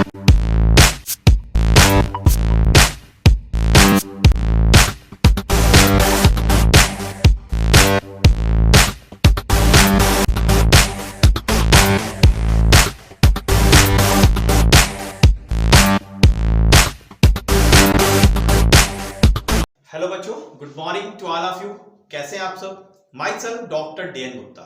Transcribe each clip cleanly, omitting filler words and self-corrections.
Hello बच्चों, good morning to all of you. कैसे हैं आप सब? Myself doctor D N Gupta.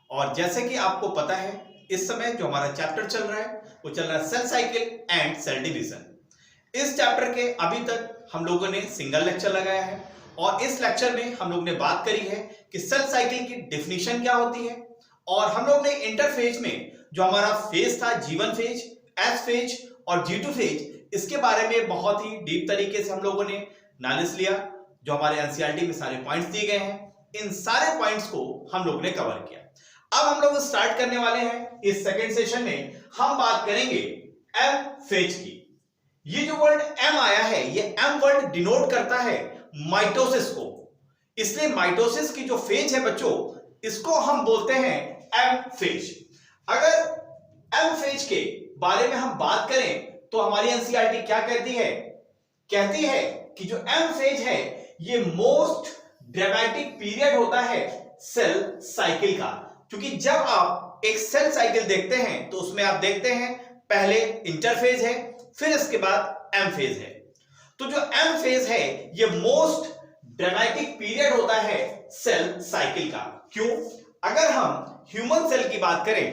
और जैसे कि आपको पता है, इस समय जो हमारा चैप्टर चल रहा है वो चल रहा है cell cycle and cell division. इस चैप्टर के अभी तक हम लोगों ने सिंगल लेक्चर लगाया है और इस लेक्चर में हम लोग ने बात करी है कि सेल साइकिल की डेफिनेशन क्या होती है। और हम लोग ने इंटरफेज में जो हमारा फेज था, G1 फेज, S फेज और G2 फेज, इसके बारे में बहुत ही डीप तरीके से हम लोगों ने नॉलेज लिया। जो हमारे एनसीईआरटी में सारे पॉइंट्स दिए गए हैं, इन सारे पॉइंट्स को हम लोग ने कवर किया। अब हम लोग स्टार्ट करने वाले हैं इस सेकंड सेशन में। हम बात करेंगे एम फेज की। ये जो वर्ड एम आया है, ये एम वर्ड डिनोट करता है माइटोसिस को। इसलिए माइटोसिस की जो फेज है बच्चों, इसको हम बोलते हैं एम फेज। अगर एम फेज के बारे में हम बात करें तो हमारी एनसीईआरटी क्या कहती है? कहती है कि जो एम फेज है ये मोस्ट ड्रामेटिक पीरियड होता है सेल साइकिल का। क्योंकि जब आप एक सेल साइकिल देखते हैं तो उसमें आप देखते हैं पहले इंटरफेज है, फिर इसके बाद एम फेज है। तो जो एम फेज है ये मोस्ट ड्रामेटिक पीरियड होता है सेल साइकिल का। क्यों? अगर हम ह्यूमन सेल की बात करें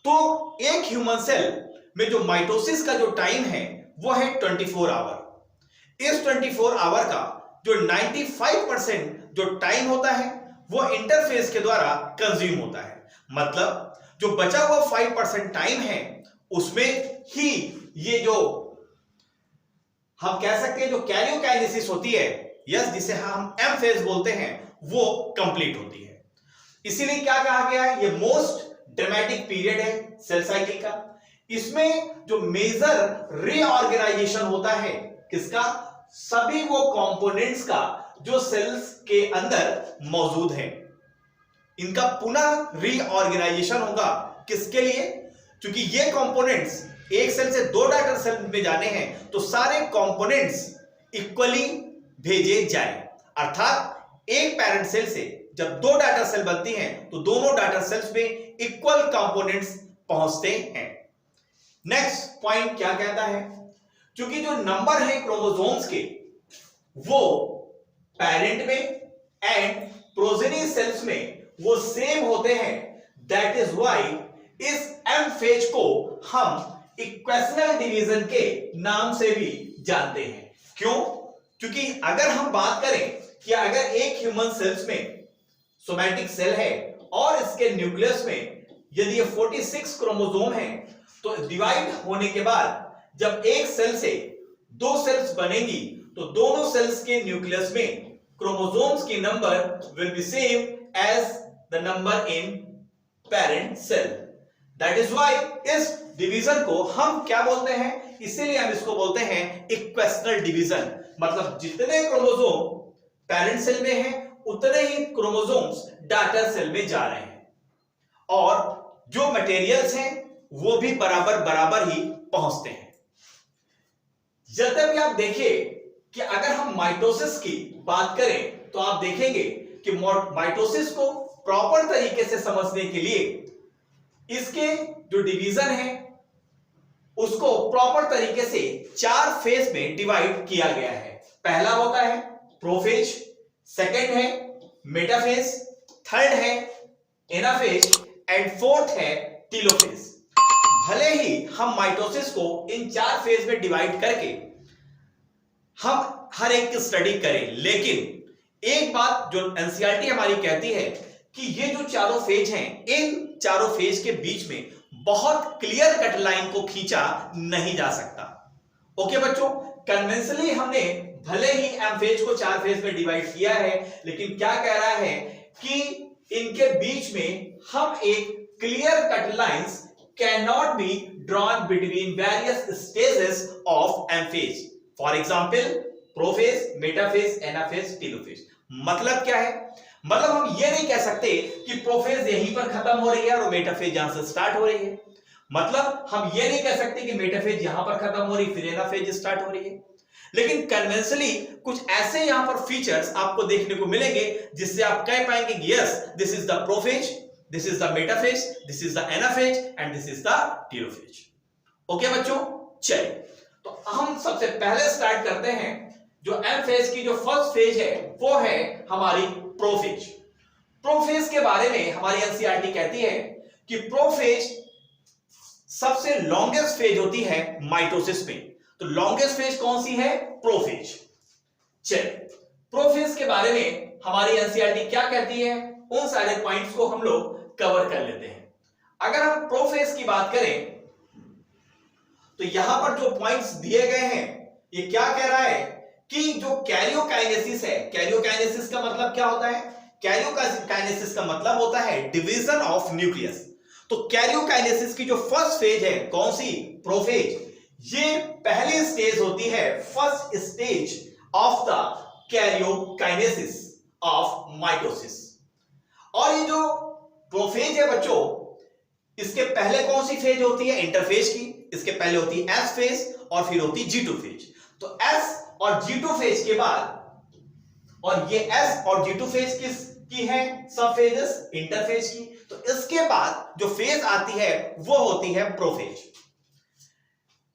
तो एक ह्यूमन सेल में जो माइटोसिस का जो टाइम है वो है 24 आवर। इस 24 आवर का जो 95% जो टाइम होता है वो इंटरफेस के द्वारा कंज्यूम होता है। मतलब जो बचा हुआ 5% टाइम है उसमें ही ये जो हम कह सकते हैं जो कैरियोकाइनेसिस होती है, यस, जिसे हम एम फेज बोलते हैं, वो कंप्लीट होती है। इसीलिए क्या कहा गया है, ये मोस्ट ड्रामेटिक पीरियड है सेल साइकिल का। इसमें जो मेजर रीऑर्गेनाइजेशन होता है किसका? सभी वो कंपोनेंट्स का जो सेल्स के अंदर मौजूद है, इनका पुनः रीऑर्गेनाइजेशन होगा। किसके लिए? क्योंकि ये कंपोनेंट्स एक सेल से दो डॉटर सेल में जाने हैं तो सारे कंपोनेंट्स इक्वली भेजे जाए। अर्थात एक पैरेंट सेल से जब दो डॉटर सेल बनती हैं तो दोनों डॉटर सेल्स में इक्वल कंपोनेंट्स पहुंचते हैं। नेक्स्ट पॉइंट क्या कहता है? क्योंकि जो नंबर है क्रोमोसोम्स के वो पेरेंट में एंड प्रोजेनी सेल्स में वो सेम होते हैं। दैट इज व्हाई इस एम फेज को हम इक्वेशनल डिवीजन के नाम से भी जानते हैं। क्यों? क्योंकि अगर हम बात करें कि अगर एक ह्यूमन सेल्स में सोमैटिक सेल है और इसके न्यूक्लियस में यदि ये 46 क्रोमोसोम है तो डिवाइड होने के बाद जब एक सेल से दो सेल्स बनेगी तो दोनों सेल्स के न्यूक्लियस में क्रोमोसोम्स की number will be same as the number in parent cell. That is why इस डिवीजन को हम क्या बोलते हैं? इसीलिए हम इसको बोलते हैं इक्वेशनल डिवीजन। मतलब जितने क्रोमोसोम पेरेंट सेल में हैं उतने ही क्रोमोसोम्स डॉटर सेल में जा रहे हैं और जो मटेरियल्स हैं वो भी बराबर बराबर ही पहुंचते हैं। जब भी आप देखिए कि अगर हम माइटोसिस की बात करें तो आप देखेंगे कि माइटोसिस को प्रॉपर तरीके से समझने के लिए इसके जो डिवीजन है उसको प्रॉपर तरीके से 4 फेज में डिवाइड किया गया है। पहला होता है प्रोफेज, सेकंड है मेटाफेज, थर्ड है एनाफेज एंड फोर्थ है टीलोफेज। भले ही हम माइटोसिस को इन 4 फेज में डिवाइड करके हम हर एक की स्टडी करें, लेकिन एक बात जो एनसीईआरटी हमारी कहती है कि ये जो चारों फेज हैं, इन चारों फेज के बीच में बहुत क्लियर कट लाइन को खींचा नहीं जा सकता। ओके बच्चों, कन्वेंशनली हमने भले ही एम फेज को 4 फेज में डिवाइड किया है, लेकिन क्या कह रहा है कि इनके बीच में हम एक clear cut lines cannot be drawn between various stages of M phase. For example, prophase, metaphase, anaphase, telophase. मतलब क्या है? मतलब हम ये नहीं कह सकते कि प्रोफेज यहीं पर खत्म हो रही है और मेटाफेज यहां से स्टार्ट हो रही है। मतलब हम ये नहीं कह सकते कि मेटाफेज यहां पर खत्म हो रही फिर एनाफेज स्टार्ट हो रही है, लेकिन कन्वेंशनली कुछ ऐसे यहां पर फीचर्स आपको देखने को मिलेंगे जिससे आप कह पाएंगे कि yes this is the prophase, this is the metaphase, this is the anaphase and this is the telophase. Okay बच्चों, चलिए तो हम सबसे पहले स्टार्ट करते हैं। जो एम फेज की जो फर्स्ट फेज है वो है हमारी प्रोफेज। प्रोफेज के बारे में हमारी एनसीईआरटी कहती है कि प्रोफेज सबसे लॉन्गेस्ट फेज होती है माइटोसिस में। तो लॉन्गेस्ट फेज कौन सी है? प्रोफेज। चलिए प्रोफेज के बारे में हमारी एनसीईआरटी क्या कहती है, उन सारे पॉइंट्स को हम लोग कवर कर लेते हैं। अगर हम प्रोफेज की बात करें तो यहां पर जो पॉइंट्स दिए गए हैं ये क्या कह रहा है कि जो कैरियोकाइनेसिस है, कैरियोकाइनेसिस का मतलब क्या होता है? कैरियोकाइनेसिस का मतलब होता है डिवीजन ऑफ न्यूक्लियस। तो कैरियोकाइनेसिस की जो फर्स्ट फेज है कौन सी? प्रोफेज। ये पहली स्टेज होती है, first stage of the karyokinesis of mitosis. और ये जो प्रोफेज है बच्चों, इसके पहले कौन सी फेज होती है? इंटरफेज की। इसके पहले होती है एस फेज और फिर होती है G2 फेज। तो एस और G2 फेज के बाद, और ये एस और G2 फेज किसकी है? सब फेजेस इंटरफेज की। तो इसके बाद जो फेज आती है वो होती है प्रोफेज।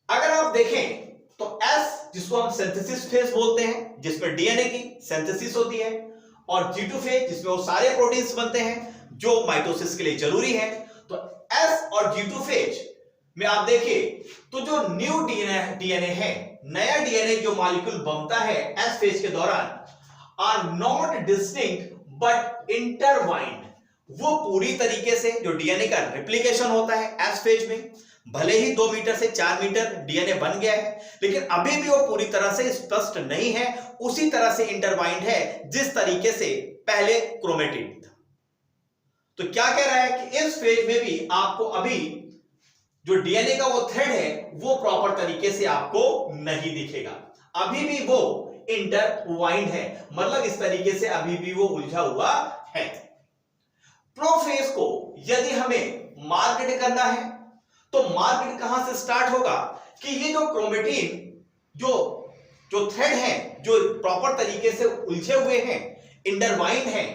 अगर आप देखें तो एस जिसको हम सिंथेसिस फेज बोलते हैं, जिसमें डीएनए की सिंथेसिस होती है, और G2 फेज जिसमें वो सारे प्रोटीन्स बनते हैं जो माइटोसिस के लिए जरूरी है। तो एस और G2 फेज में आप देखिए तो जो न्यू डीएनए है, नया डीएनए जो मॉलिक्यूल बनता है एस फेज के दौरान, are not distinct but intertwined. वो पूरी तरीके से जो डीएनए का रिप्लिकेशन होता है एस फेज में, भले ही 2 मीटर से 4 मीटर डीएनए बन गया है, लेकिन अभी भी वो पूरी तरह से स्पष्ट नहीं है, उसी तरह से इंटरवाइंड है जिस तरीके से पहले क्रोमेटिन था। तो क्या कह रहा है कि इस फेज में भी आपको अभी जो डीएनए का वो थ्रेड है वो प्रॉपर तरीके से आपको नहीं दिखेगा, अभी भी वो इंटरवाइंड है, मतलब इस तरीके से अभी भी वो उलझा हुआ है। प्रोफेज को यदि हमें मार्केट करना है तो मार्केट कहां से स्टार्ट होगा कि ये जो क्रोमेटिन जो थ्रेड है, जो प्रॉपर तरीके से उलझे हुए हैं, इंटरवाइंड है,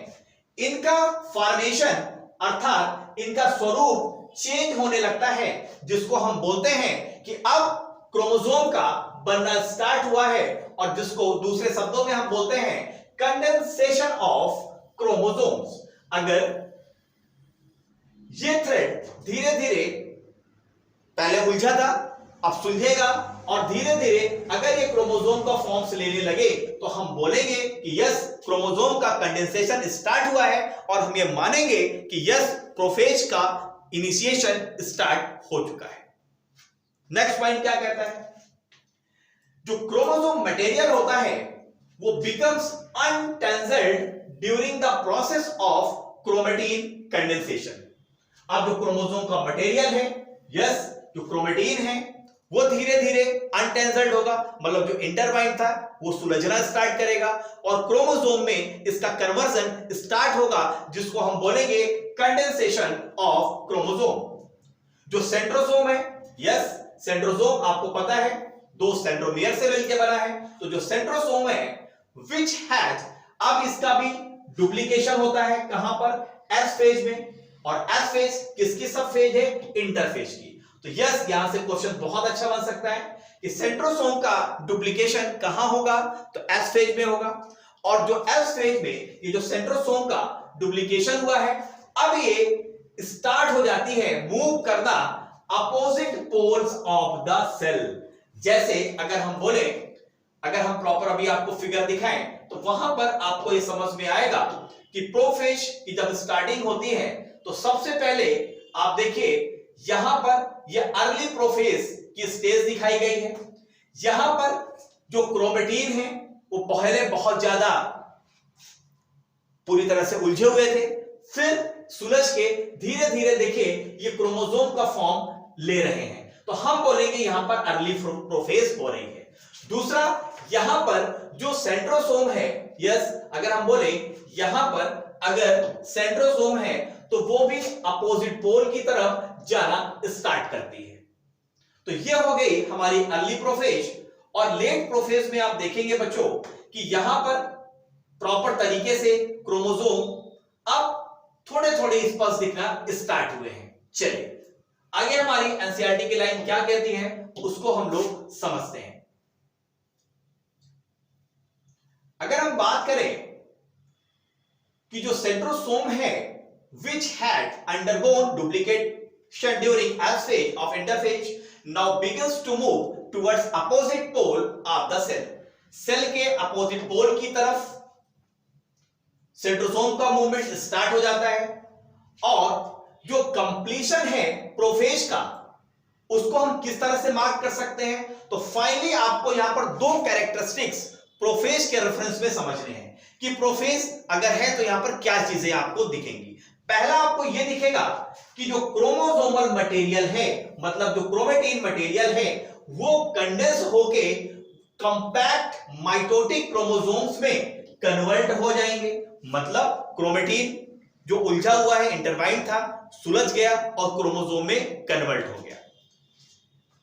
इनका फॉर्मेशन अर्थात इनका स्वरूप चेंज होने लगता है, जिसको हम बोलते हैं कि अब क्रोमोसोम का बनना स्टार्ट हुआ है, और जिसको दूसरे शब्दों में हम बोलते हैं कंडेंसेशन ऑफ क्रोमोसोम्स। अगर ये थ्रेड धीरे धीरे पहले उलझा था, अब सुलझेगा, और धीरे धीरे अगर ये क्रोमोसोम का फॉर्म्स लेने लगे तो हम बोलेंगे कि यस क्रोमोसोम का कंडेंसेशन स्टार्ट हुआ है, और हम ये मानेंगे कि यस प्रोफेज का इनिशिएशन स्टार्ट हो चुका है। नेक्स्ट पॉइंट क्या कहता है? जो क्रोमोसोम मटेरियल होता है वो becomes untangled during the process of chromatin condensation. अब जो क्रोमोसोम का मटेरियल है, यस जो क्रोमेटिन है, वो धीरे धीरे अनटेंजल्ड होगा, मतलब जो इंटरवाइंड था वो सुलझना स्टार्ट करेगा, और क्रोमोसोम में इसका कन्वर्जन स्टार्ट होगा, जिसको हम बोलेंगे कंडेंसेशन ऑफ क्रोमोसोम। जो सेंट्रोसोम है, यस सेंट्रोसोम आपको पता है 2 सेंट्रोमियर से मिलकर बना है। तो जो सेंट्रोसोम है विच हैज, अब इसका भी डुप्लीकेशन होता है कहां पर? एस फेज में, और एस फेज किसकी सब फेज है? इंटरफेज की। तो यस यहां से क्वेश्चन बहुत अच्छा बन सकता है कि सेंट्रोसोम का डुप्लीकेशन कहां होगा? तो एस फेज में होगा, और जो एस फेज में ये जो सेंट्रोसोम का डुप्लीकेशन हुआ है, अब ये स्टार्ट हो जाती है मूव करना opposite poles of the cell. जैसे अगर हम बोले, अगर हम प्रॉपर अभी आपको फिगर दिखाएं तो वहां पर आपको ये समझ में आएगा कि प्रोफेज की जब स्टार्टिंग होती है तो सबसे पहले आप देखिए यहां पर ये अर्ली प्रोफेज की स्टेज दिखाई गई है। यहां पर जो क्रोमेटिन है वो पहले बहुत ज्यादा पूरी तरह से उलझे हुए थे, फिर सुलझ के धीरे धीरे देखिए ये क्रोमोसोम का फॉर्म ले रहे हैं, तो हम बोलेंगे यहां पर अर्ली प्रोफेज हो रही है। दूसरा, यहां पर जो सेंट्रोसोम है, यस अगर हम बोले यहां पर अगर सेंट्रोसोम है तो वो भी अपोजिट पोल की तरफ जाना स्टार्ट करती है। तो यह हो गई हमारी अर्ली प्रोफेज। और लेट प्रोफेज में आप देखेंगे बच्चों कि यहां पर प्रॉपर तरीके से क्रोमोसोम अब थोड़े थोड़े स्पष्ट दिखना स्टार्ट हुए हैं। चलिए आगे हमारी एनसीईआरटी की लाइन क्या कहती है उसको हम लोग समझते हैं। अगर हम बात करें कि जो सेंट्रोसोम है which had undergone duplication during S phase of interphase now begins to move towards opposite pole of the cell. Cell के अपोजिट पोल की तरफ सेंट्रोसोम का मूवमेंट स्टार्ट हो जाता है और जो कंप्लीशन है प्रोफेज का उसको हम किस तरह से मार्क कर सकते हैं। तो फाइनली आपको यहां पर दो कैरेक्टरिस्टिक्स प्रोफेज के रेफरेंस में समझने हैं कि प्रोफेज अगर है तो यहां पर क्या चीजें आपको दिखेंगी। पहला आपको यह दिखेगा कि जो क्रोमोसोमल मटेरियल है मतलब जो क्रोमेटिन मटेरियल है वो कंडेंस होके कंपैक्ट माइटोटिक क्रोमोसोम्स में कन्वर्ट हो जाएंगे। मतलब क्रोमेटिन जो उलझा हुआ है इंटरवाइन था सुलझ गया और क्रोमोसोम में कन्वर्ट हो गया।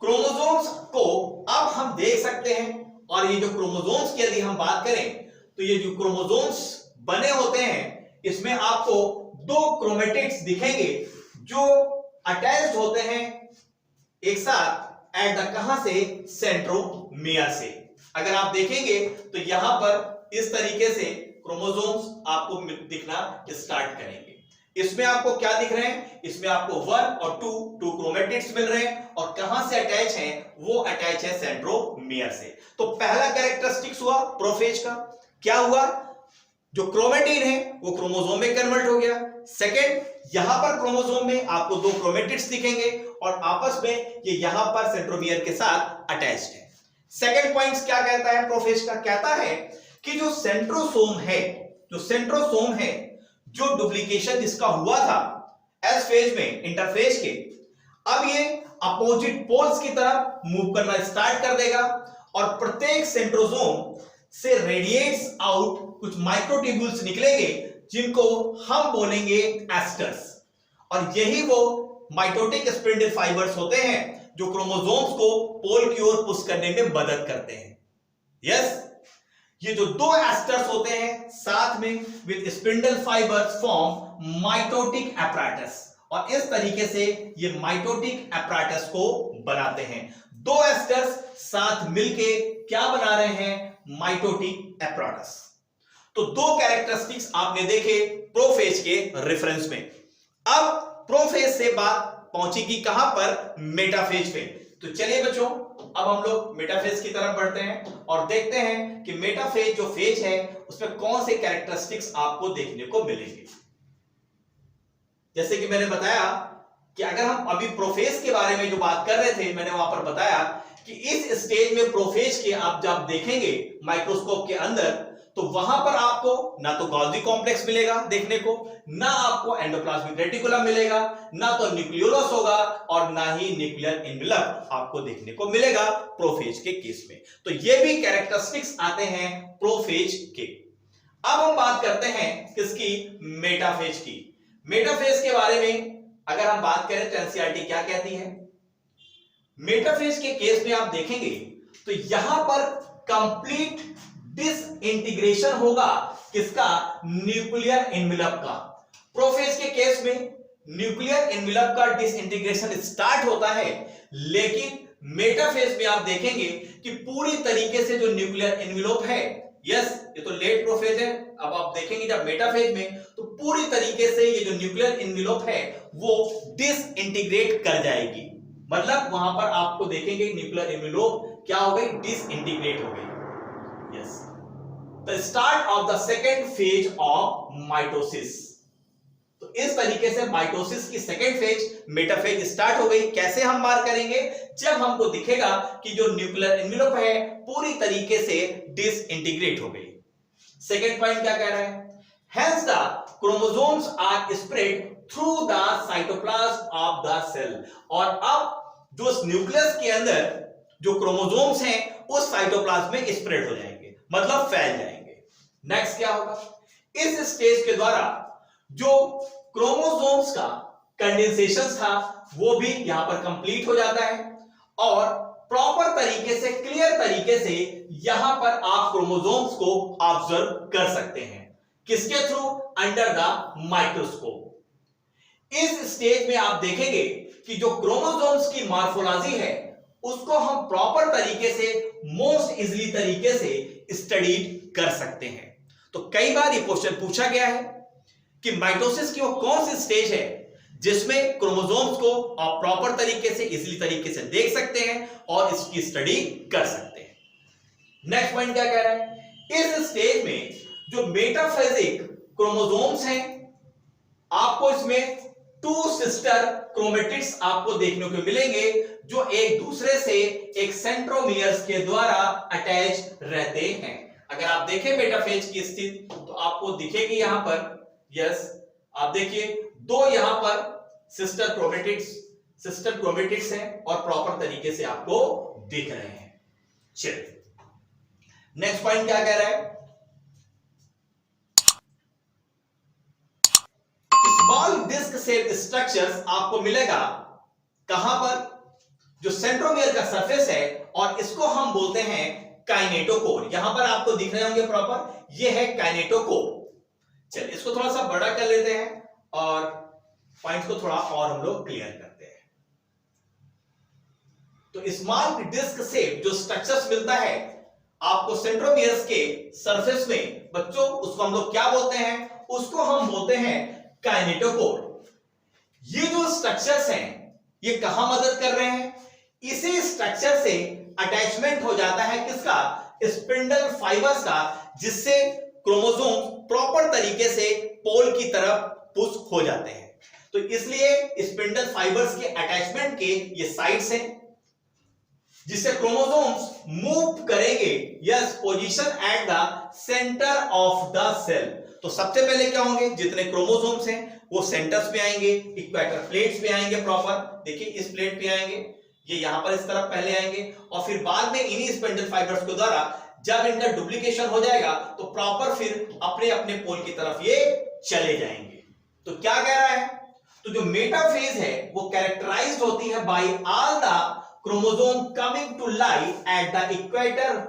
क्रोमोसोम्स को अब हम देख सकते हैं और ये जो क्रोमोसोम्स की यदि हम बात करें तो ये जो क्रोमोसोम्स बने होते हैं इसमें आपको दो क्रोमेटिड्स दिखेंगे जो अटैच्ड होते हैं एक साथ एट द कहां से सेंट्रोमियर से। अगर आप देखेंगे तो यहां पर इस तरीके से क्रोमोसोम्स आपको दिखना स्टार्ट करेंगे। इसमें आपको क्या दिख रहे हैं इसमें आपको 1 और 2 क्रोमेटिड्स मिल रहे हैं और कहां से अटैच हैं वो अटैच है सेंट्रोमियर से। तो पहला कैरेक्टरिस्टिक्स हुआ प्रोफेज का क्या हुआ जो क्रोमेटिन है वो क्रोमोसोम में कन्वर्ट हो गया। सेकंड यहां पर क्रोमोसोम में आपको दो क्रोमेटिड्स दिखेंगे और आपस में ये यहां पर सेंट्रोमियर के साथ अटैच्ड है। सेकंड पॉइंट क्या कहता है प्रोफेज का कहता है कि जो सेंट्रोसोम है जो डुप्लीकेशन जिसका हुआ था एस फेज में इंटरफेज के अब ये अपोजिट पोल्स की तरफ मूव करना स्टार्ट कर देगा और प्रत्येक सेंट्रोसोम से रेडिएट्स आउट कुछ माइक्रोट्यूब्यूल्स निकलेंगे जिनको हम बोलेंगे एस्टर्स और यही वो माइटोटिक स्पिंडल फाइबर्स होते हैं जो क्रोमोसोम्स को पोल की ओर पुश करने में मदद करते हैं। यस ये जो दो एस्टर्स होते हैं साथ में with spindle fibres form mitotic apparatus और इस तरीके से ये माइटोटिक एपराटस को बनाते हैं। दो एस्टर्स साथ मिलके क्या बना रहे हैं माइटोटिक एपराटस। तो दो कैरेक्टरिस्टिक्स आपने देखे प्रोफेज के रेफरेंस में। अब प्रोफेज से बात पहुंचेगी कहां पर मेटाफेज पे। तो चलिए बच्चों अब हम लोग मेटाफेज की तरफ बढ़ते हैं और देखते हैं कि मेटाफेज जो फेज है उसमें कौन से कैरेक्टरिस्टिक्स आपको देखने को मिलेंगे। जैसे कि मैंने बताया कि अगर हम अभी प्रोफेज के बारे में जो बात कर रहे थे मैंने वहां पर बताया कि इस स्टेज में प्रोफेज के आप जब देखेंगे माइक्रोस्कोप के अंदर तो वहां पर आपको ना तो गोल्गी कॉम्प्लेक्स मिलेगा देखने को, ना आपको एंडोप्लाज्मिक रेटिकुलम मिलेगा, ना तो न्यूक्लियोलस होगा और ना ही न्यूक्लियर एनवेलप आपको देखने को मिलेगा प्रोफेज के केस में। तो ये भी कैरेक्टरिस्टिक्स आते हैं प्रोफेज के। अब हम बात करते हैं किसकी मेटाफेज की। मेटाफेज के बारे में अगर हम बात करें तो एनसीईआरटी क्या कहती है। मेटाफेज के केस में आप देखेंगे तो यहां पर कंप्लीट डिसइंटीग्रेशन होगा किसका न्यूक्लियर एनवेलप का। प्रोफेज के केस में न्यूक्लियर एनवेलप का डिसइंटीग्रेशन स्टार्ट होता है लेकिन मेटाफेज में आप देखेंगे कि पूरी तरीके से जो न्यूक्लियर एनवेलप है यस ये तो लेट प्रोफेज है। अब आप देखेंगे जब मेटाफेज में तो पूरी तरीके से ये जो न्यूक्लियर एनवेलप है वो डिसइंटीग्रेट कर जाएगी। मतलब वहां पर आपको देखेंगे न्यूक्लियर एनवेलप क्या हो गई डिसइंटीग्रेट हो गई। Yes the start of the second phase of mitosis. तो इस तरीके से माइटोसिस की सेकेंड फेज मेटाफेज स्टार्ट हो गई। कैसे हम मार्क करेंगे जब हमको दिखेगा कि जो न्यूक्लियर एनवेलप है पूरी तरीके से डिसइंटीग्रेट हो गई। सेकेंड पॉइंट क्या कह रहा है hence the chromosomes are spread through the cytoplasm of the cell। और अब जो न्यूक्लियस के अंदर जो क्रोमोसोम्स हैं उस साइटोप्लाज्म में स्प्रेड हो जाएंगे मतलब फैल जाएंगे। नेक्स्ट क्या होगा इस स्टेज के द्वारा जो क्रोमोसोम्स का कंडेंसेशन था वो भी यहां पर कंप्लीट हो जाता है और प्रॉपर तरीके से, क्लियर तरीके से यहां पर आप क्रोमोसोम्स को ऑब्जर्व कर सकते हैं। किसके थ्रू? Under the microscope. इस स्टेज में आप देखेंगे कि जो क्रोमोसोम्स की मॉर्फोलॉजी है उसको हम प्रॉपर तरीके से, मोस्ट इजीली तरीके से स्टडी कर सकते हैं। तो कई बार ये क्वेश्चन पूछा गया है कि माइटोसिस की वो कौन सी स्टेज है जिसमें क्रोमोसोम्स को आप प्रॉपर तरीके से, इजीली तरीके से देख सकते हैं और इसकी स्टडी कर सकते हैं। नेक्स्ट पॉइंट क्या कह रहा है? इस स्टेज में जो मेटाफेजिक क्रोमोसोम्स हैं, आपको इसमें 2 सिस्टर क्रोमेटिड्स आपको देखने को मिलेंगे जो एक दूसरे से एक सेंट्रोमियर्स के द्वारा अटैच रहते हैं। अगर आप देखें मेटाफेज की स्थिति तो आपको दिखेगी यहां पर, यस आप देखिए 2 यहां पर सिस्टर क्रोमेटिड्स हैं और प्रॉपर तरीके से आपको दिख रहे हैं। चलिए नेक्स्ट पॉइंट क्या कह रहा है? स्मॉल डिस्क शेप स्ट्रक्चर्स आपको मिलेगा कहां पर? जो सेंट्रोमियर का सरफेस है और इसको हम बोलते हैं काइनेटोकोर। यहां पर आपको दिख रहे होंगे प्रॉपर, ये है काइनेटोकोर। चलिए इसको थोड़ा सा बड़ा कर लेते हैं और पॉइंट को थोड़ा और हम लोग क्लियर करते हैं। तो स्मॉल डिस्क शेप जो स्ट्रक्चर्स मिलता है आपको सेंट्रोमियर्स के सरफेस में, बच्चों उसको हम लोग क्या बोलते हैं? उसको हम बोलते हैं काइनेटोकोर। ये जो स्ट्रक्चर्स हैं ये कहां मदद कर रहे हैं? इसी स्ट्रक्चर से अटैचमेंट हो जाता है किसका? स्पिंडल फाइबर्स का, जिससे क्रोमोसोम प्रॉपर तरीके से पोल की तरफ पुश हो जाते हैं। तो इसलिए स्पिंडल फाइबर्स के अटैचमेंट के ये साइड्स हैं जिससे क्रोमोसोम्स मूव करेंगे, yes, position at the centre of the cell. तो सबसे पहले क्या होंगे? जितने क्रोमोसोम्स हैं वो सेंटर्स पे आएंगे, इक्वेटर प्लेट्स पे आएंगे प्रॉपर, देखिए इस प्लेट पे आएंगे, ये यहां पर इस तरफ पहले आएंगे और फिर बाद में इन्हीं स्पिंडल फाइबर्स के द्वारा जब इनका डुप्लीकेशन हो जाएगा तो प्रॉपर फिर अपने अपने पोल की तरफ ये चले जाएंगे। तो क्या कह रहा है? तो जो मेटाफेज है वो कैरेक्टराइज्ड होती है by all the chromosome coming to lie at the equator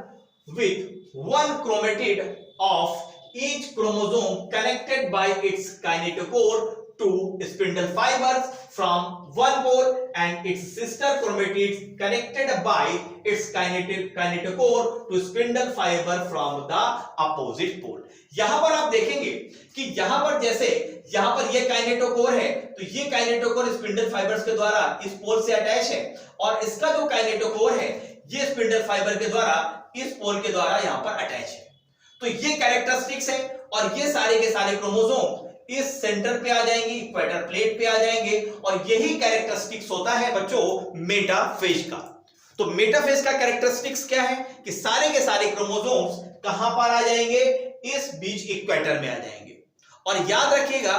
with one chromatid of each chromosome connected by its kinetochore to spindle fibers from one pole and its sister chromatids connected by its kinetochore to spindle fiber from the opposite pole। यहां पर आप देखेंगे कि यहां पर जैसे यहां पर ये काइनेटोकोर है तो ये काइनेटोकोर स्पिंडल फाइबर्स के द्वारा इस पोल से अटैच है और इसका जो काइनेटोकोर है ये स्पिंडल फाइबर के द्वारा इस पोल के द्वारा यहां पर अटैच है। तो ये कैरेक्टरिस्टिक्स है और ये सारे के सारे क्रोमोसोम इस सेंटर पे आ जाएंगे, इक्वेटर प्लेट पे आ जाएंगे और यही कैरेक्टरिस्टिक्स होता है बच्चों मेटाफेज का। तो मेटाफेज का कैरेक्टरिस्टिक्स क्या है कि सारे के सारे क्रोमोसोम्स कहां पर आ जाएंगे? इस बीच इक्वेटर में आ जाएंगे। और याद रखिएगा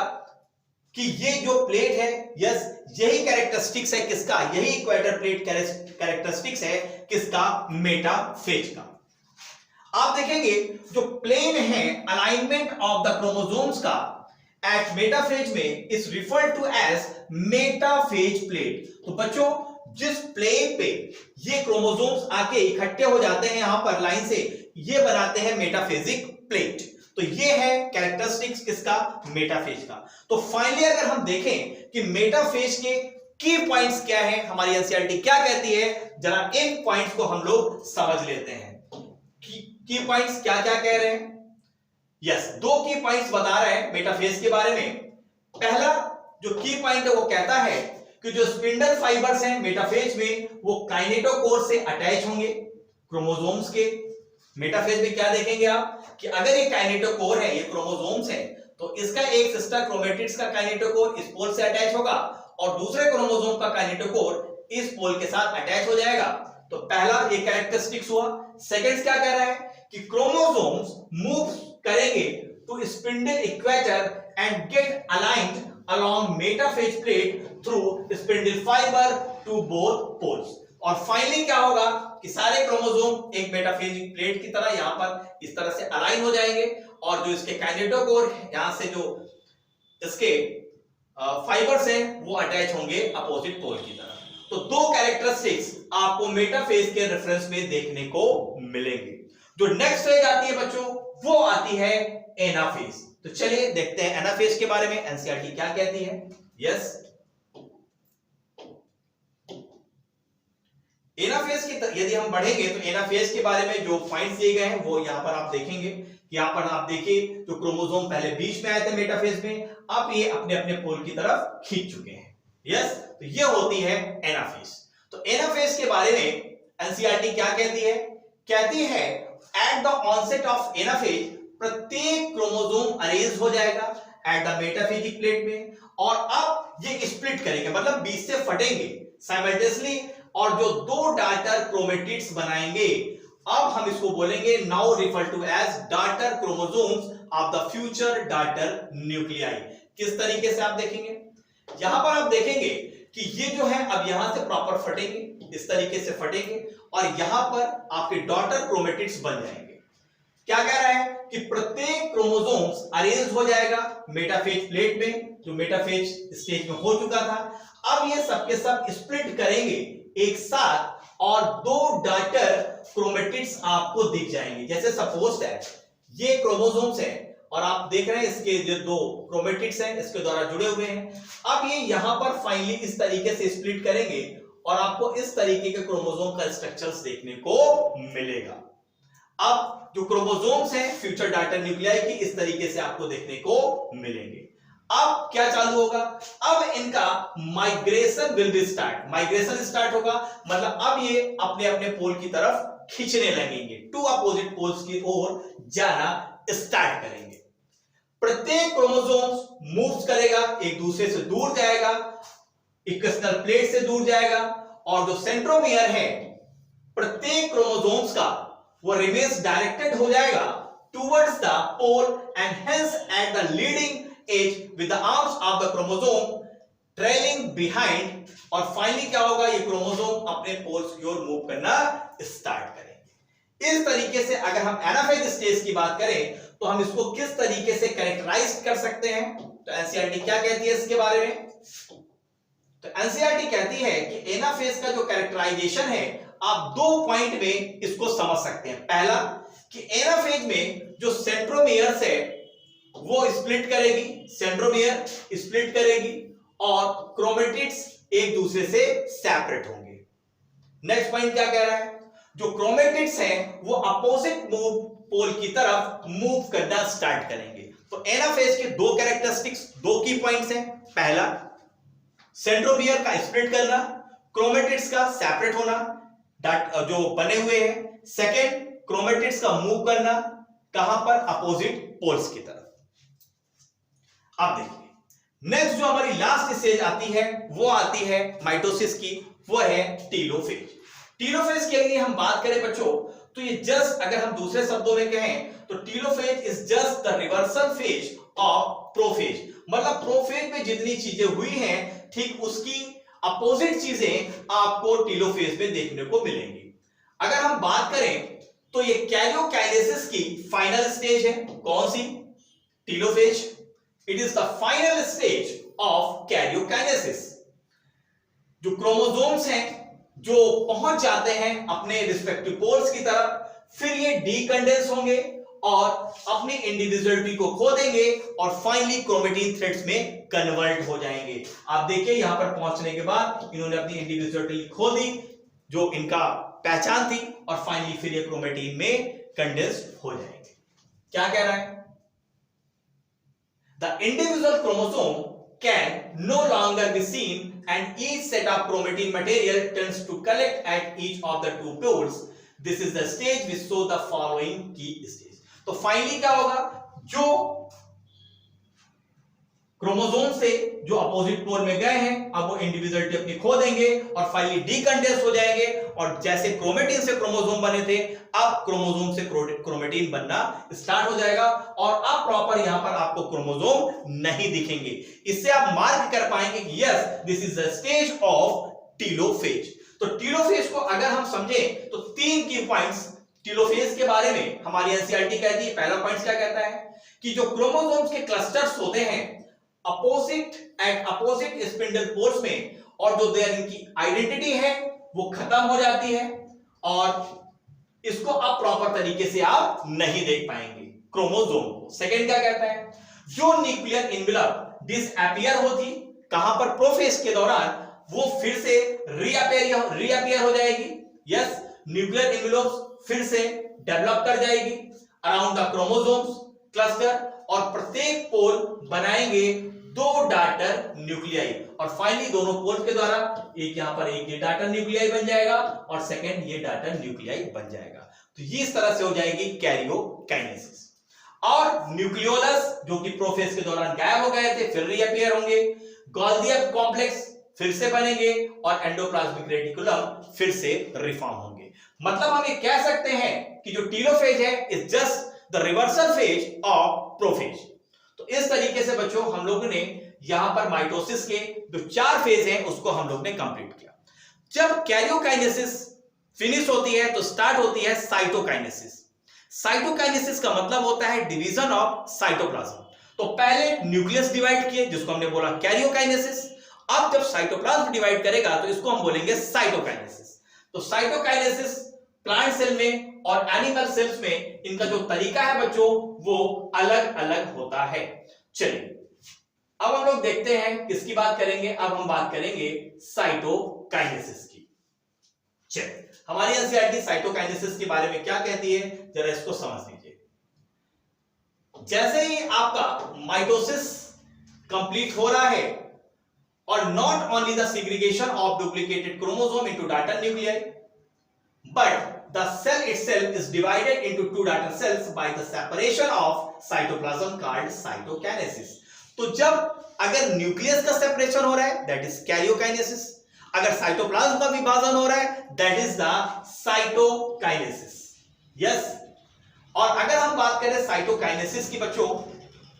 कि ये जो प्लेट है, यस, यही कैरेक्टरिस्टिक्स है किसका? यही इक्वेटर प्लेट कैरेक्टरिस्टिक्स है किसका? मेटाफेज का। आप देखेंगे जो प्लेन है अलाइनमेंट ऑफ द क्रोमोसोम्स का एट मेटाफेज में is referred to as metaphase plate. तो बच्चों जिस प्लेन पे ये क्रोमोसोम्स आके इकट्ठे हो जाते हैं यहां पर लाइन से, ये बनाते हैं मेटाफेजिक प्लेट। तो ये है कैरेक्टरिस्टिक्स किसका? मेटाफेज का। तो फाइनली अगर हम देखें कि मेटाफेज के की पॉइंट्स क्या है, हमारी एनसीईआरटी क्या कहती है, जरा इन पॉइंट्स को हम लोग समझ लेते हैं। की पॉइंट्स क्या क्या कह रहे हैं? यस, 2 की पॉइंट्स बता रहे हैं मेटाफेज के बारे में। पहला जो की पॉइंट है वो कहता है कि जो स्पिंडल फाइबर्स हैं मेटाफेज में वो काइनेटोकोर से अटैच होंगे क्रोमोसोम्स के। मेटाफेज में क्या देखेंगे आप कि अगर ये काइनेटोकोर है, ये क्रोमोसोम्स है, तो इसका एक सिस्टर क्रोमेटिड्स का काइनेटोकोर इस पोल से अटैच होगा और दूसरे क्रोमोसोम का काइनेटोकोर इस पोल के साथ अटैच हो जाएगा। तो पहला ये कैरेक्टरिस्टिक्स हुआ। सेकंड क्या कह रहा है कि क्रोमोसोम्स मूव करेंगे to spindle equator and get aligned along metaphase plate through spindle fibre to both poles. और फाइनली क्या होगा कि सारे क्रोमोसोम एक मेटाफेजिक प्लेट की तरह यहां पर इस तरह से अलाइन हो जाएंगे और जो इसके काइनेटोकोर यहां से जो इसके फाइबर्स हैं वो अटैच होंगे अपोजिट पोल की तरफ। तो दो कैरेक्टरिस्टिक्स आपको मेटाफेज के रेफरेंस में देखने को मिलेंगे। जो नेक्स्ट फेज आती है बच्चों वो आती है एनाफेज। तो चलिए देखते हैं एनाफेज के बारे में एनसीईआरटी क्या कहती है। यस, एनाफेज की यदि हम बढ़ेंगे तो एनाफेज के बारे में जो पॉइंट्स दिए गए हैं वो यहां पर आप देखेंगे। यहां पर आप देखिए जो क्रोमोसोम पहले बीच में आए थे मेटाफेज में, अब ये अपने अपने पोल की तरफ खींच चुके हैं। यस, तो ये होती है एनाफेज। तो एनाफेज के बारे में एनसीईआरटी क्या कहती है? कहती है at the onset of anaphase प्रत्येक क्रोमोसोम अरेंज हो जाएगा एट द मेटाफेजिक प्लेट में, और अब ये स्प्लिट करेंगे, मतलब बीच से फटेंगे साइमल्टेनियसली, और जो दो डाटर क्रोमेटिड्स बनाएंगे, अब हम इसको बोलेंगे now refer to as daughter chromosomes of the future daughter nuclei. किस तरीके से आप देखेंगे, यहां पर आप देखेंगे कि ये जो है अब यहां से प्रॉपर फटेंगे, इस तरीके से फटेंगे, और यहां पर आपके डॉटर क्रोमेटिड्स बन जाएंगे। क्या कह रहा है कि प्रत्येक क्रोमोसोम्स अरेंज हो जाएगा मेटाफेज प्लेट में, जो मेटाफेज स्टेज में हो चुका था। अब ये सबके सब स्प्लिट करेंगे एक साथ, और दो डॉटर क्रोमेटिड्स आपको दिख जाएंगे। जैसे सपोज दैट ये क्रोमोसोम्स है और आप देख रहे हैं इसके जो दो क्रोमेटिड्स हैं इसके द्वारा जुड़े हुए हैं। अब ये यहां पर फाइनली इस तरीके से स्प्लिट करेंगे और आपको इस तरीके के क्रोमोसोम का स्ट्रक्चर्स देखने को मिलेगा। अब जो क्रोमोसोम्स हैं फ्यूचर डाटर न्यूक्लियाई की इस तरीके से आपको देखने को मिलेंगे। अब क्या चालू होगा, अब इनका migration will be start, migration start होगा, मतलब अब ये अपने अपने पोल की तरफ खींचने लगेंगे, टू अपोजिट पोल्स की ओर जाना स्टार्ट करेंगे। प्रत्येक क्रोमोसोम्स मूव करेगा, एक दूसरे से दूर जाएगा, इक्वेशनल प्लेट से दूर जाएगा, और जो सेंट्रोमियर है प्रत्येक क्रोमोसोम्स का वो रिमेन्स डायरेक्टेड हो जाएगा towards the pole, and hence at the leading edge with the arms of the chromosome trailing behind, और फाइनली क्या होगा, ये क्रोमोसोम अपने पोल्स की ओर मूव करना स्टार्ट करेंगे। इस तरीके से अगर हम एनाफेज स्टेज की बात करें तो हम इसको किस तरीके से कैरेक्टराइज कर सकते हैं, तो एनसीईआरटी क्या कहती है इसके बारे में? तो एनसीईआरटी कहती है कि एनाफेज का जो कैरेक्टराइजेशन है आप दो पॉइंट में इसको समझ सकते हैं। पहला कि एनाफेज में जो सेंट्रोमियर्स है वो स्प्लिट करेगी, सेंट्रोमियर स्प्लिट करेगी, और क्रोमेटिड्स एक दूसरे से सेपरेट होंगे। नेक्स्ट पॉइंट क्या कह रहा है, जो क्रोमेटिड्स हैं वो अपोजिट पोल की तरफ मूव करना स्टार्ट करेंगे। तो एनाफेज के दो कैरेक्टरिस्टिक्स, दो की पॉइंट्स हैं। पहला सेंट्रोमियर का स्प्लिट करना, क्रोमेटिड्स का सेपरेट होना जो बने हुए हैं। सेकेंड क्रोमेटिड्स का मूव करना, कहां पर, अपोजिट पोल्स की तरफ। अब देखिए नेक्स्ट जो हमारी लास्ट स्टेज आती है वो आती है माइटोसिस की, वो है टीलोफेज। टीलोफेज के लिए हम बात करें बच्चों तो ये जस्ट, अगर हम दूसरे शब्दों में कहें तो telophase is just the reversal phase of prophase, मतलब प्रोफेज में जितनी चीजें हुई हैं ठीक उसकी अपोजिट चीजें आपको टीलोफेज में देखने को मिलेंगी। अगर हम बात करें तो ये कैरियोकाइनेसिस की फाइनल स्टेज है। कौन सी? Telophase. It is the final stage of karyokinesis. जो क्रोमोसोम्स हैं जो पहुंच जाते हैं अपने रिस्पेक्टिव पोल्स की तरफ, फिर ये डीकंडेंस होंगे और अपनी इंडिविजुअलिटी को खो देंगे और फाइनली क्रोमेटिन थ्रेड्स में कन्वर्ट हो जाएंगे। आप देखिए यहां पर पहुंचने के बाद इन्होंने अपनी इंडिविजुअलिटी खो दी जो इनका पहचान थी, और फाइनली फिर ये क्रोमेटिन में कंडेंस हो जाएंगे। क्या कह रहा है? The individual chromosome can no longer be seen and each set of chromatin material tends to collect at each of the two poles. This is the stage which show the following key stage. तो finally क्या होगा, जो chromosome से जो opposite pole में गए हैं अब वो इंडिविजुअलिटी अपनी खो देंगे और फाइनली डीकंडेंस हो जाएंगे, और जैसे क्रोमेटिन से क्रोमोसोम बने थे अब क्रोमोसोम से क्रोमेटिन बनना स्टार्ट हो जाएगा, और अब प्रॉपर यहां पर आपको क्रोमोसोम नहीं दिखेंगे। इससे आप मार्क कर पाएंगे कि yes this is the stage of telophase. तो टीलोफेज को अगर हम समझे तो तीन की पॉइंट्स टीलोफेज के बारे में हमारी एनसीईआरटी कहती है। पहला पॉइंट क्या कहता है कि जो क्रोमोसोम्स के क्लस्टर्स होते हैं opposite at opposite spindle poles में, और जो देयर इनकी आइडेंटिटी है वो खत्म हो जाती है और इसको आप प्रॉपर तरीके से आप नहीं देख पाएंगे क्रोमोसोम को। सेकंड क्या कहता है, जो न्यूक्लियर इनवेलप डिसअपीयर होती कहां पर, प्रोफेज के दौरान, वो फिर से रीअपीयर हो जाएगी। यस, न्यूक्लियर इनवेलप फिर से डेवलप कर जाएगी अराउंड द क्रोमोसोम्स क्लस्टर, और प्रत्येक पोल बनाएंगे दो डाटर न्यूक्लियाई, और फाइनली दोनों पोल के द्वारा एक यहां पर एक ये डाटर न्यूक्लियाई बन जाएगा और सेकंड ये डाटर न्यूक्लियाई बन जाएगा। तो ये इस तरह से हो जाएगी कैरियोकाइनेसिस। और न्यूक्लियोलस जो कि प्रोफेज के दौरान गायब हो गए थे फिर रीअपीयर होंगे, गोल्गी कॉम्प्लेक्स फिर से बनेंगे और एंडोप्लाज्मिक रेटिकुलम फिर से रिफॉर्म होंगे। मतलब हम ये कह सकते हैं कि जो टीलोफेज है is just the reversal phase of prophase. तो इस तरीके से बच्चों हम लोगों ने यहां पर माइटोसिस के जो 4 फेज हैं उसको हम लोग ने कंप्लीट किया। जब कैरियोकाइनेसिस फिनिश होती है तो स्टार्ट होती है साइटोकाइनेसिस। साइटोकाइनेसिस का मतलब होता है डिवीजन ऑफ साइटोप्लाज्म। तो पहले न्यूक्लियस डिवाइड किए जिसको हमने बोला कैरियोकाइनेसिस, अब जब साइटोप्लाज्म डिवाइड करेगा तो इसको हम बोलेंगे साइटोकाइनेसिस। तो साइटोकाइनेसिस प्लांट सेल में और एनिमल सेल्स में इनका जो तरीका है बच्चों वो अलग अलग होता है। चलिए अब हम लोग देखते हैं किसकी बात करेंगे, अब हम बात करेंगे साइटोकाइनेसिस की। चलिए हमारी एनसीईआरटी साइटोकाइनेसिस के बारे में क्या कहती है जरा इसको समझ लीजिए। जैसे ही आपका माइटोसिस कंप्लीट हो रहा है और not only the segregation of duplicated chromosome into daughter nuclei but the cell itself is divided into two daughter cells by the separation of cytoplasm called cytokinesis। तो जब अगर न्यूक्लियस का सेपरेशन हो रहा है दैट इज कैरियोकाइनेसिस, अगर cytoplasm का विभाजन हो रहा है that is the cytokinesis. Yes, और अगर हम बात करें साइटोकाइनेसिस की बच्चों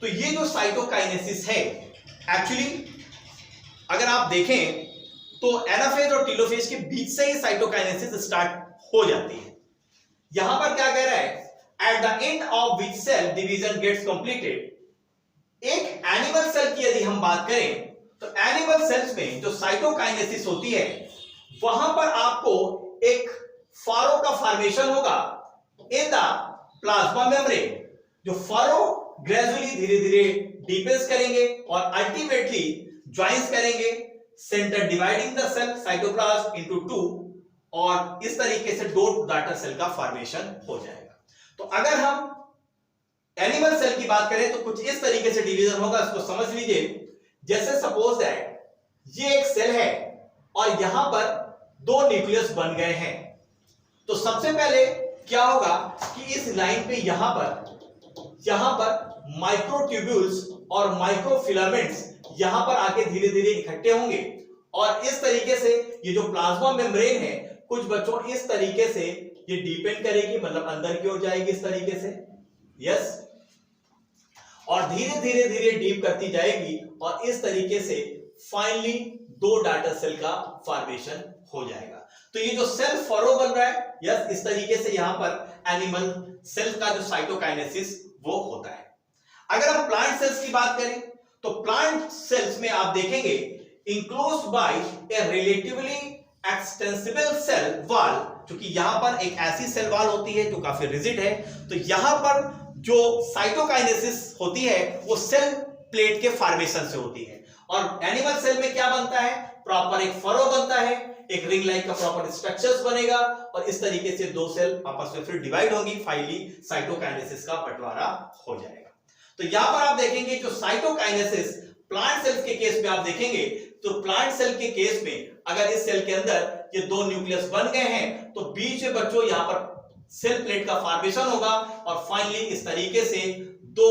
तो ये जो साइटोकाइनेसिस है एक्चुअली अगर आप देखें तो एनाफेज और टीलोफेज के बीच से ही साइटोकाइनेसिस स्टार्ट हो जाती है। यहां पर क्या कह रहा है, at the end of which cell division gets completed. एक एनिमल सेल की यदि हम बात करें तो एनिमल सेल्स में जो साइटोकाइनेसिस होती है वहां पर आपको एक फारो का फॉर्मेशन होगा इन द प्लाज्मा मेम्ब्रेन। जो फारो ग्रेजुअली धीरे धीरे डीपेंस करेंगे और अल्टीमेटली ज्वाइंस करेंगे centre dividing the cell cytoplasm into 2, और इस तरीके से दो डाटर सेल का फॉर्मेशन हो जाएगा। तो अगर हम एनिमल सेल की बात करें तो कुछ इस तरीके से डिवीजन होगा, इसको समझ लीजिए। जैसे सपोज दैट ये एक सेल है और यहां पर दो न्यूक्लियस बन गए हैं, तो सबसे पहले क्या होगा कि इस लाइन पे यहां पर माइक्रोट्यूब्यूल्स और माइक्रोफिलामेंट्स यहां पर आके धीरे धीरे इकट्ठे होंगे, और इस तरीके से ये जो प्लाज्मा मेम्ब्रेन है कुछ बच्चों इस तरीके से ये डिपेंड करेगी, मतलब अंदर की ओर जाएगी इस तरीके से। यस, और धीरे धीरे धीरे डीप करती जाएगी और इस तरीके से फाइनली दो डाटर सेल का फॉर्मेशन हो जाएगा। तो ये जो सेल फरो बन रहा है, यस, इस तरीके से यहां पर एनिमल सेल का जो साइटोकाइनेसिस वो होता है। अगर हम प्लांट सेल्स की बात करें तो प्लांट सेल्स में आप देखेंगे enclosed by a relatively extensible cell wall, क्योंकि यहां पर एक ऐसी सेल वॉल होती है जो काफी रिजिड है। तो यहां पर जो साइटोकाइनेसिस होती है वो सेल प्लेट के फॉर्मेशन से होती है, और एनिमल सेल में क्या बनता है, प्रॉपर एक फरो बनता है, एक रिंग लाइक का प्रॉपर स्ट्रक्चर्स बनेगा, और इस तरीके से दो सेल आपस में फिर डिवाइड होंगी, फाइनली साइटोकाइनेसिस का बंटवारा हो जाएगा। तो यहां पर आप देखेंगे जो साइटोकाइनेसिस प्लांट सेल के केस में आप देखेंगे तो प्लांट सेल के केस में अगर इस सेल के अंदर ये दो न्यूक्लियस बन गए हैं तो बीच में बच्चों यहां पर सेल प्लेट का फॉर्मेशन होगा, और फाइनली इस तरीके से दो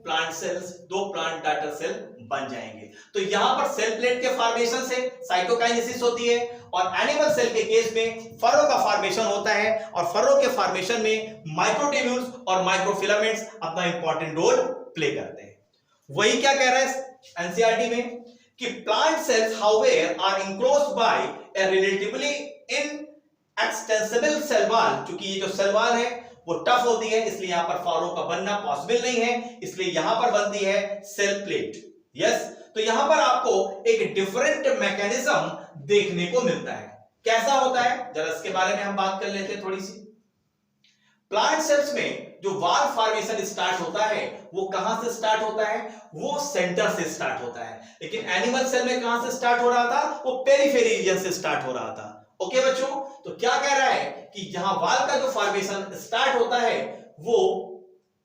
प्लांट डाटर सेल बन जाएंगे। तो यहां पर सेल प्लेट के फॉर्मेशन से साइटोकाइनेसिस होती है, और एनिमल सेल के केस में फरो का फॉर्मेशन होता है, और फरो के फॉर्मेशन में माइक्रोट्यूब्यूल्स और माइक्रोफिलामेंट्स अपना इंपॉर्टेंट रोल प्ले करते हैं। वही क्या कह रहा है एनसीईआरटी में कि plant cells however are enclosed by a relatively inextensible cell wall. क्योंकि ये जो सेल वॉल है वो टफ होती है, इसलिए यहां पर फारो का बनना पॉसिबल नहीं है, इसलिए यहां पर बनती है सेल प्लेट। यस, तो यहां पर आपको एक डिफरेंट मैकेनिज्म देखने को मिलता है। कैसा होता है, जरा इसके बारे में हम बात कर लेते हैं थोड़ी सी। प्लांट सेल्स में जो वाल फॉर्मेशन स्टार्ट होता है वो कहां से स्टार्ट होता है, वो सेंटर से स्टार्ट होता है। लेकिन एनिमल सेल में कहां से स्टार्ट हो रहा था, वो पेरिफेरी रीजन से स्टार्ट हो रहा था। ओके बच्चों, तो क्या कह रहा है कि जहां वाल का जो फॉर्मेशन स्टार्ट होता है वो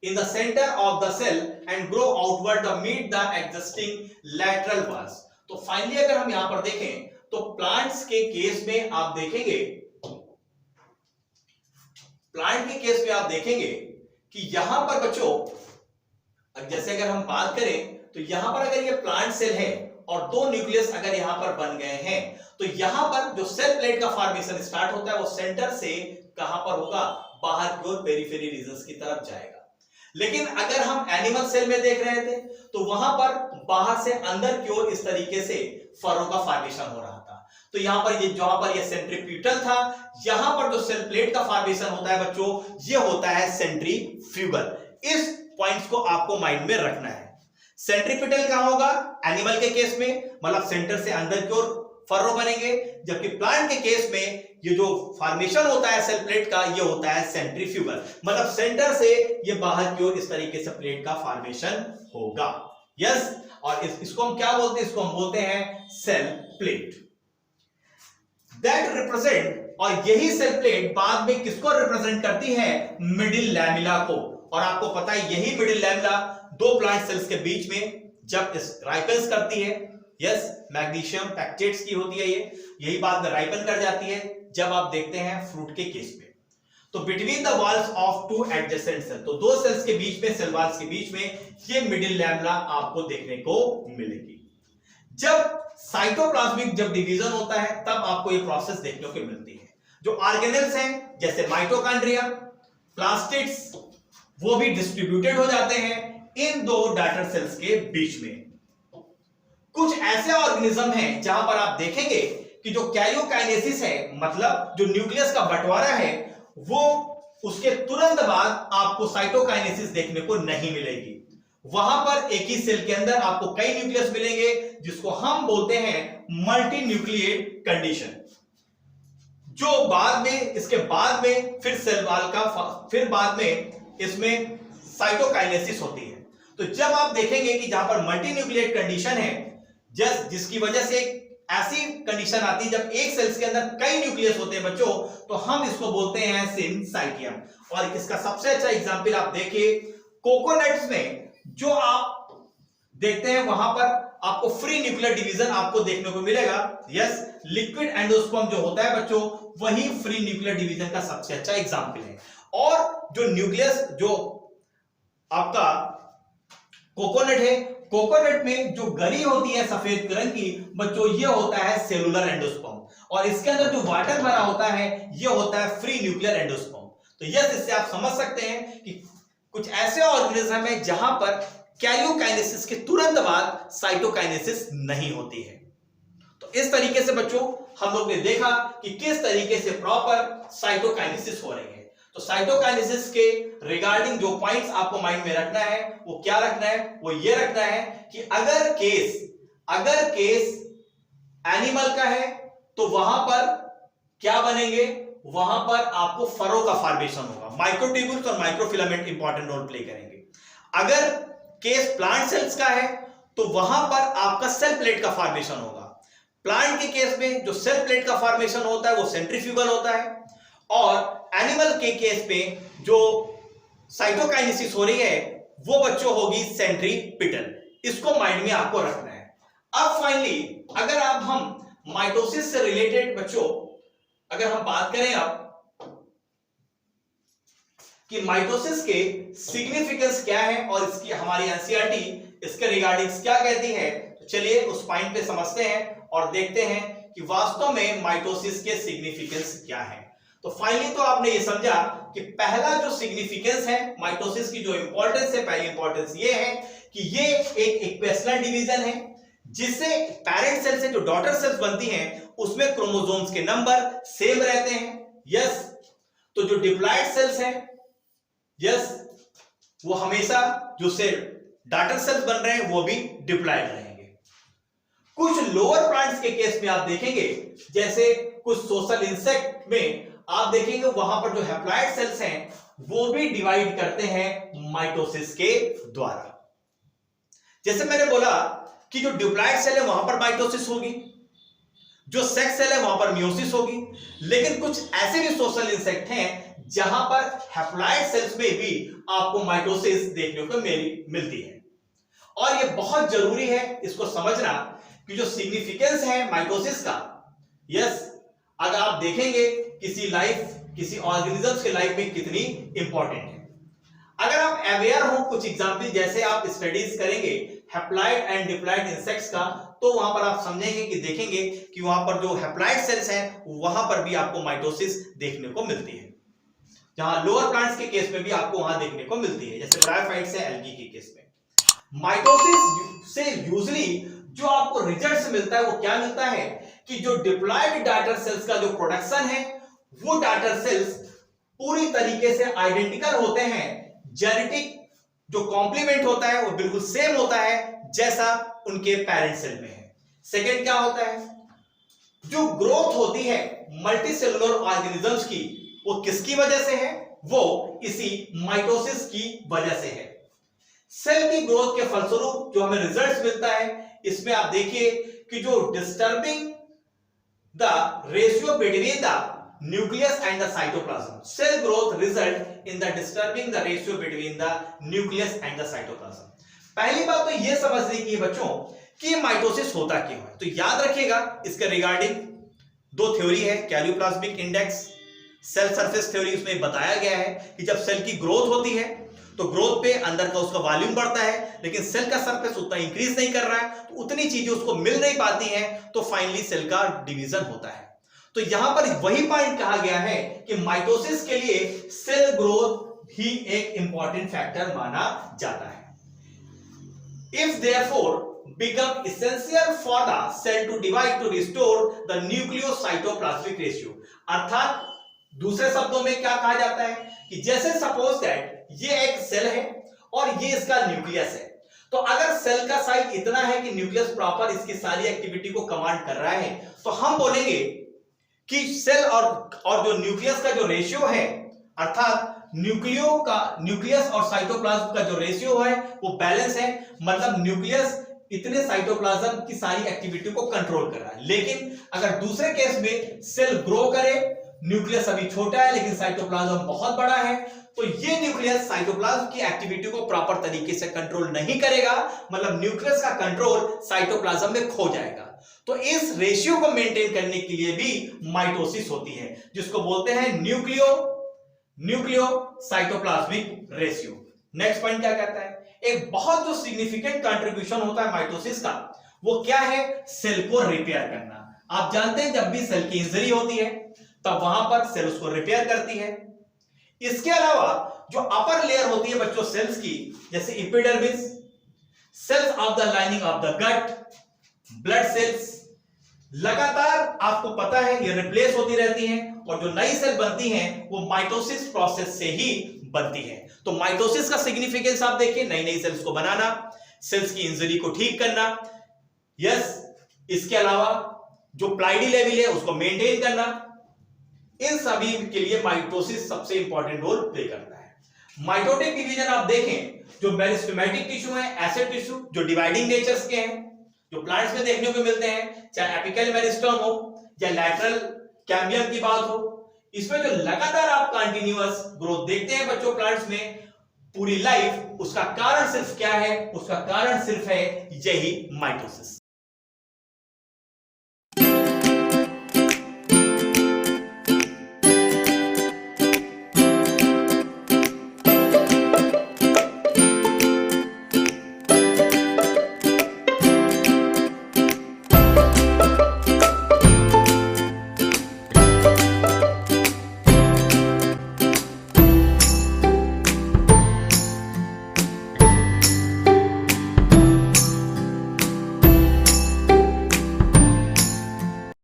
in the center of the cell and grow outward to meet the existing lateral walls। तो फाइनली अगर हम यहां पर देखें तो प्लांट्स के केस में आप देखेंगे, प्लांट के केस में आप देखेंगे कि यहां पर बच्चों जैसे अगर हम बात करें तो यहां पर अगर ये प्लांट सेल है और दो न्यूक्लियस अगर यहां पर बन गए हैं तो यहां पर जो सेल प्लेट का फॉर्मेशन स्टार्ट होता है वो सेंटर से कहां पर होगा, बाहर की ओर पेरिफेरी रीजन्स की तरफ जाएगा। लेकिन अगर हम एनिमल सेल में देख रहे थे तो वहां पर बाहर से अंदर की ओर इस तरीके से फरो का फॉर्मेशन हो रहा था। तो यहां पर ये जहां पर ये सेंट्रीफ्यूगल था, यहां पर जो सेल प्लेट का फॉर्मेशन होता है बच्चों ये होता है सेंट्रीफ्यूगल। इस पॉइंट्स को आपको माइंड में रखना है। सेंट्रीफ्यूगल कहां होगा, एनिमल के केस में, मतलब सेंटर से अंदर की ओर फरो बनेंगे, जबकि प्लांट के केस में ये जो फॉर्मेशन होता है सेल प्लेट का ये होता है सेंट्रीफ्यूगल, मतलब सेंटर से ये बाहर की ओर इस तरीके से प्लेट का फॉर्मेशन होगा। यस, और इसको हम क्या बोलते हैं, इसको हम बोलते हैं सेल प्लेट। दैट रिप्रेजेंट, और यही सेल प्लेट बाद में किसको रिप्रेजेंट करती है, मिडिल लैमिला को। और आपको पता है यही मिडिल लैमिला दो प्लांट सेल्स के बीच में जब राइपन्स करती है, यस, मैग्नीशियम पैक्टेट्स की होती है ये, यही बात में राइपन कर जाती है जब आप देखते हैं फ्रूट के केस में। तो between the walls of two adjacent cell, तो दो सेल्स के बीच में, सेल वॉल्स के बीच में ये मिडिल लैमेला आपको देखने को मिलेगी। जब साइटोप्लाज्मिक जब डिवीजन होता है तब आपको ये प्रोसेस देखने को मिलती है। जो ऑर्गेनेल्स हैं जैसे माइटोकॉन्ड्रिया, प्लास्टिड्स, वो भी डिस्ट्रीब्यूटेड हो जाते हैं इन दो डॉटर सेल्स के बीच में। कुछ ऐसे ऑर्गेनिज्म हैं जहां पर आप देखेंगे कि जो कैरियोकाइनेसिस है, मतलब जो न्यूक्लियस का बंटवारा है, वो उसके तुरंत बाद आपको साइटोकाइनेसिस देखने को नहीं मिलेगी। वहां पर एक ही सेल के अंदर आपको कई न्यूक्लियस मिलेंगे जिसको हम बोलते हैं मल्टी न्यूक्लिएट कंडीशन, जो बाद में, इसके बाद में फिर सेल वॉल का, फिर बाद में इसमें साइटोकाइनेसिस होती है। तो जब आप देखेंगे कि जहां पर मल्टी न्यूक्लिएट कंडीशन है, जिसकी वजह से ऐसी कंडीशन आती है जब एक सेल्स के अंदर कई न्यूक्लियस होते हैं बच्चों, तो हम इसको बोलते हैं सिनसाइटियम। और इसका सबसे अच्छा एग्जांपल आप देखिए कोकोनट्स में, जो आप देखते हैं वहां पर आपको फ्री न्यूक्लियर डिवीजन आपको देखने को मिलेगा। यस, लिक्विड एंडोस्पर्म जो होता है बच्चों वही फ्री न्यूक्लियर डिवीजन का सबसे अच्छा एग्जांपल है। और जो न्यूक्लियस जो आपका कोकोनट है, कोकोनट में जो गरी होती है सफेद रंग की बच्चों, ये होता है सेलुलर एंडोस्पर्म, और इसके अंदर जो वाटर भरा होता है ये होता है फ्री न्यूक्लियर एंडोस्पर्म। तो यस, इससे आप समझ सकते हैं कि कुछ ऐसे ऑर्गेनिज्म है जहां पर कैरियोकाइनेसिस के तुरंत बाद साइटोकाइनेसिस नहीं होती है। तो इस तरीके से बच्चों हम लोग ने देखा कि किस तरीके से प्रॉपर साइटोकाइनेसिस हो रही है। तो साइटोकाइनेसिस के रिगार्डिंग जो पॉइंट्स आपको माइंड में रखना है वो क्या रखना है, वो ये रखना है कि अगर केस एनिमल का है तो वहां पर क्या बनेंगे, वहां पर आपको फरो का फॉर्मेशन होगा, माइक्रोट्यूब्यूल्स और माइक्रोफिलामेंट इंपॉर्टेंट रोल प्ले करेंगे। अगर केस प्लांट सेल्स का है तो वहां पर आपका सेल प्लेट का फॉर्मेशन होगा। प्लांट के केस में जो सेल प्लेट का फॉर्मेशन होता है वो सेंट्रीफ्यूगल होता है, और एनिमल के केस में जो साइटोकाइनेसिस हो रही है वो बच्चों होगी सेंट्रीपिटल। इसको माइंड में आपको रखना है। अब फाइनली अगर आप हम माइटोसिस से रिलेटेड बच्चों अगर हम बात करें अब कि माइटोसिस के सिग्निफिकेंस क्या है और इसकी हमारी एनसीईआरटी इसके रिगार्डिंग क्या कहती है, तो चलिए उस पॉइंट पे समझते हैं और देखते हैं कि वास्तव में माइटोसिस के सिग्निफिकेंस क्या है। तो फाइनली तो आपने ये समझा कि पहला जो सिग्निफिकेंस है माइटोसिस की, जो इंपॉर्टेंस है, पहली इंपॉर्टेंस ये है कि ये एक इक्वेशनल डिवीजन है जिससे पेरेंट सेल से जो डॉटर सेल्स बनती हैं उसमें क्रोमोसोम्स के नंबर सेम रहते हैं। यस, तो जो डिप्लॉइड सेल्स हैं, यस, वो हमेशा जो से डॉटर सेल्स बन रहे हैं वो भी डिप्लॉइड रहे। कुछ लोअर प्लांट्स के केस में आप देखेंगे, जैसे कुछ सोशल इंसेक्ट में आप देखेंगे वहां पर जो हैप्लॉइड सेल्स हैं वो भी डिवाइड करते हैं माइटोसिस के द्वारा। जैसे मैंने बोला कि जो डिप्लॉइड सेल है वहां पर माइटोसिस होगी, जो सेक्स सेल है वहां पर मियोसिस होगी, लेकिन कुछ ऐसे भी सोशल इंसेक्ट हैं जहां पर हैप्लॉइड सेल्स में भी आपको माइटोसिस देखने को मिलती है। और ये बहुत जरूरी है इसको समझना कि जो सिग्निफिकेंस है माइटोसिस का, यस, अगर आप देखेंगे किसी ऑर्गेनिजम्स के लाइफ में कितनी इंपॉर्टेंट है। अगर आप अवेयर हो, कुछ एग्जांपल जैसे आप स्टडीज करेंगे हैप्लॉइड एंड डिप्लॉइड इंसेक्ट्स का, तो वहां पर आप समझेंगे कि देखेंगे कि वहां पर जो हैप्लॉइड सेल्स हैं वहां पर भी आपको माइटोसिस देखने को मिलती है, जहां लोअर प्लांट्स के केस में भी आपको वहां देखने को मिलती है, जैसे ब्रायोफाइट्स है एल्गी के केस में। माइटोसिस से यूजुअली जो आपको रिजल्ट्स मिलता है वो क्या मिलता है कि जो डिप्लॉइड डाटर सेल्स का जो प्रोडक्शन है वो डाटर सेल्स पूरी तरीके से आइडेंटिकल होते हैं, जेनेटिक जो कॉम्प्लीमेंट होता है वो बिल्कुल सेम होता है जैसा उनके पेरेंट सेल में है। सेकेंड क्या होता है, जो ग्रोथ होती है मल्टीसेलुलर ऑर्गेनिजम्स की वो किसकी वजह से है, वो इसी माइटोसिस की वजह से है। सेल की ग्रोथ के फलस्वरूप जो हमें रिजल्ट्स मिलता है, इसमें आप देखिए कि जो disturbing the ratio between the nucleus and the cytoplasm, cell growth result in the disturbing the ratio between the nucleus and the cytoplasm। पहली बात तो ये समझने की बच्चों कि माइटोसिस होता क्यों है, तो याद रखिएगा इसके रिगार्डिंग दो थ्योरी है, karyoplasmic index, cell surface theory. उसमें बताया गया है कि जब सेल की ग्रोथ होती है तो ग्रोथ पे अंदर का उसका वॉल्यूम बढ़ता है, लेकिन सेल का सरफेस उतना इंक्रीज नहीं कर रहा है, तो उतनी चीजें उसको मिल नहीं पाती हैं, तो फाइनली सेल का डिवीजन होता है। तो यहां पर वही पॉइंट कहा गया है कि माइटोसिस के लिए सेल ग्रोथ ही एक इंपॉर्टेंट फैक्टर माना जाता है। If therefore become essential for the cell to divide to restore the nucleocytoplasmic ratio, अर्थात दूसरे शब्दों में क्या कहा जाता है कि जैसे सपोज दैट ये एक सेल है और ये इसका न्यूक्लियस है, तो अगर सेल का साइज इतना है कि न्यूक्लियस प्रॉपर इसकी सारी एक्टिविटी को कमांड कर रहा है, तो हम बोलेंगे कि सेल और जो न्यूक्लियस का जो रेशियो है, अर्थात न्यूक्लियस और साइटोप्लाज्म का जो रेशियो है वो बैलेंस है, मतलब न्यूक्लियस इतने साइटोप्लाज्म की सारी एक्टिविटी को कंट्रोल कर रहा है। लेकिन अगर दूसरे केस में सेल ग्रो करे, न्यूक्लियस अभी छोटा है लेकिन साइटोप्लाज्म बहुत बड़ा है, तो ये न्यूक्लियस साइटोप्लाज्म की एक्टिविटी को प्रॉपर तरीके से कंट्रोल नहीं करेगा, मतलब न्यूक्लियस का कंट्रोल साइटोप्लाज्म में खो जाएगा। तो इस रेशियो को मेंटेन करने के लिए भी माइटोसिस होती है, जिसको बोलते हैं nucleo cytoplasmic ratio. Next point क्या कहता है, एक बहुत जो सिग्निफिकेंट कंट्रीब्यूशन होता है माइटोसिस का, वो क्या है, सेल को रिपेयर करना। आप जानते हैं जब भी सेल की इंजरी होती है तब वहां पर सेल उसको रिपेयर करती है। इसके अलावा जो अपर लेयर होती है बच्चों सेल्स की, जैसे epidermis, cells of the lining of the gut, blood cells, लगातार आपको पता है ये रिप्लेस होती रहती हैं, और जो नई सेल बनती हैं वो माइटोसिस प्रोसेस से ही बनती है। तो माइटोसिस का सिग्निफिकेंस आप देखिए, नई नई सेल्स को बनाना, सेल्स की इंजरी को ठीक करना, यस, इसके अलावा जो प्लाइडी लेवल है उसको मेंटेन करना, इन सभी के लिए माइटोसिस सबसे इंपॉर्टेंट रोल प्ले करता है। माइटोटिक डिवीजन आप देखें, जो मेरिस्टेमेटिक टिश्यू है, एसिड टिश्यू जो डिवाइडिंग नेचर्स के हैं, जो प्लांट्स में देखने को मिलते हैं, चाहे एपिकल मेरिस्टम हो या लैटरल कैम्बियम की बात हो, इसमें जो लगातार आप कंटिन्यूअस ग्रोथ देखते हैं बच्चों प्लांट्स में पूरी लाइफ, उसका कारण सिर्फ क्या है, उसका कारण सिर्फ है यही माइटोसिस।